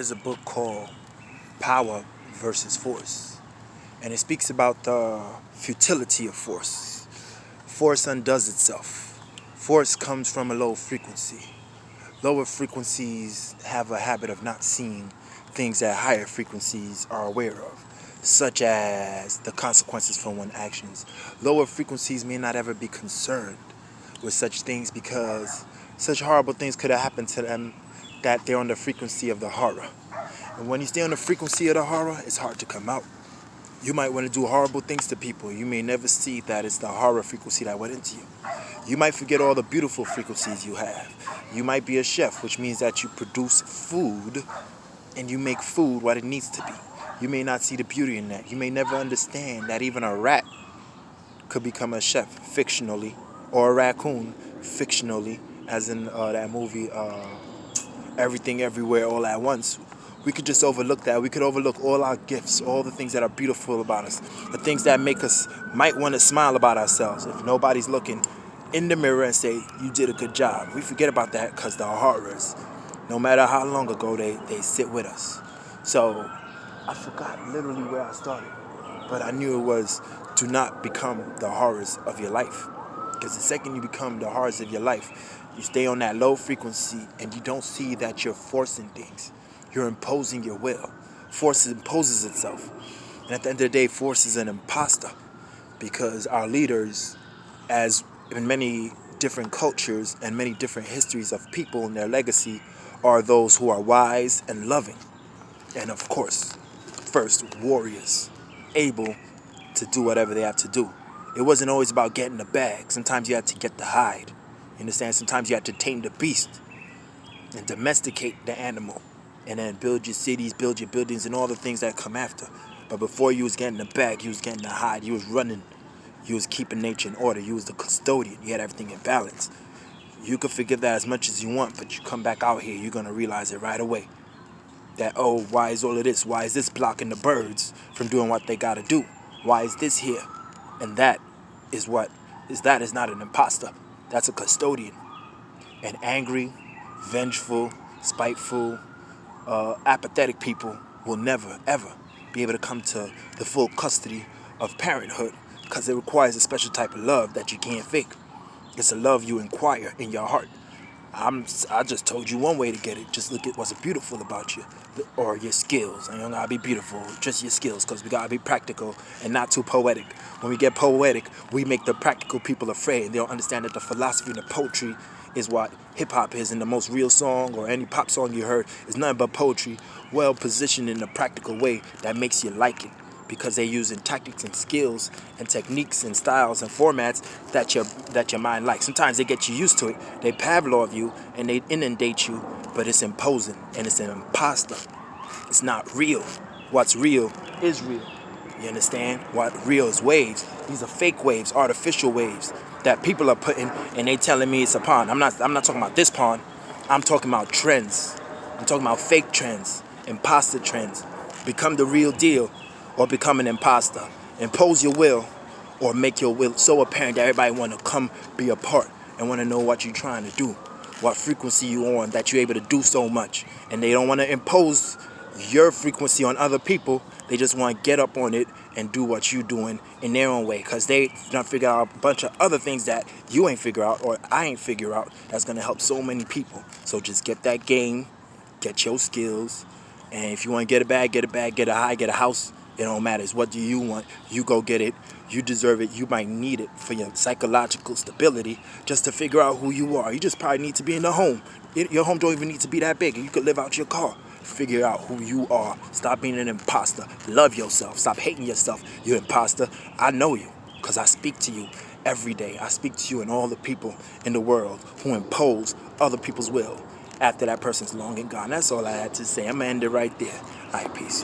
is a book called Power versus Force, and it speaks about the futility of force. Force undoes itself. Force comes from a low frequency. Lower frequencies have a habit of not seeing things that higher frequencies are aware of, such as the consequences for one's actions. Lower frequencies may not ever be concerned with such things because such horrible things could have happened to them that they're on the frequency of the horror. And when you stay on the frequency of the horror, it's hard to come out. You might want to do horrible things to people. You may never see that it's the horror frequency that went into you. You might forget all the beautiful frequencies you have. You might be a chef, which means that you produce food and you make food what it needs to be. You may not see the beauty in that. You may never understand that even a rat could become a chef fictionally, or a raccoon fictionally, as in that movie Everything Everywhere All at Once. We could just overlook that. We could overlook all our gifts, all the things that are beautiful about us, the things that make us might want to smile about ourselves if nobody's looking in the mirror and say, you did a good job. We forget about that because the horrors, no matter how long ago, they sit with us. So I forgot literally where I started, but I knew it was do not become the horrors of your life. Because the second you become the horrors of your life, you stay on that low frequency and you don't see that you're forcing things. You're imposing your will. Force imposes itself. And at the end of the day, force is an imposter. Because our leaders, as in many different cultures and many different histories of people and their legacy, are those who are wise and loving. And of course, first, warriors, able to do whatever they have to do. It wasn't always about getting the bag. Sometimes you had to get the hide. You understand? Sometimes you had to tame the beast and domesticate the animal. And then build your cities, build your buildings, and all the things that come after. But before you was getting the bag, you was getting the hide. You was running. You was keeping nature in order. You was the custodian. You had everything in balance. You could forget that as much as you want, but you come back out here, you're going to realize it right away. That, oh, why is all of this? Why is this blocking the birds from doing what they got to do? Why is this here? And that is not an imposter. That's a custodian. And angry, vengeful, spiteful, apathetic people will never, ever be able to come to the full custody of parenthood because it requires a special type of love that you can't fake. It's a love you inquire in your heart. I just told you one way to get it. Just look at what's beautiful about you or your skills. And you don't gotta be beautiful, just your skills, because we gotta be practical and not too poetic. When we get poetic, we make the practical people afraid. And they don't understand that the philosophy and the poetry is what hip-hop is, and the most real song or any pop song you heard is nothing but poetry, well positioned in a practical way that makes you like it, because they're using tactics and skills and techniques and styles and formats that your mind likes. Sometimes they get you used to it, they Pavlov you and they inundate you, but it's imposing and it's an imposter. It's not real. What's real is real. You understand? What real is waves. These are fake waves, artificial waves that people are putting, and they telling me it's a pond. I'm not talking about this pond. I'm talking about trends. I'm talking about fake trends, imposter trends. Become the real deal or become an imposter. Impose your will or make your will so apparent that everybody want to come be a part and want to know what you're trying to do, what frequency you on, that you're able to do so much. And they don't want to impose your frequency on other people. They just want to get up on it and do what you're doing in their own way, because they done figure out a bunch of other things that you ain't figure out or I ain't figure out that's going to help so many people. So just get that game, get your skills, and if you want to get a bag, get a high, get a house. It don't matter. It's what do you want? You go get it. You deserve it. You might need it for your psychological stability, just to figure out who you are. You just probably need to be in the home. Your home don't even need to be that big. You could live out your car. Figure out who you are. Stop being an imposter. Love yourself. Stop hating yourself. You imposter. I know you because I speak to you every day. I speak to you and all the people in the world who impose other people's will after that person's long and gone. That's all I had to say. I'm going to end it right there. All right, peace.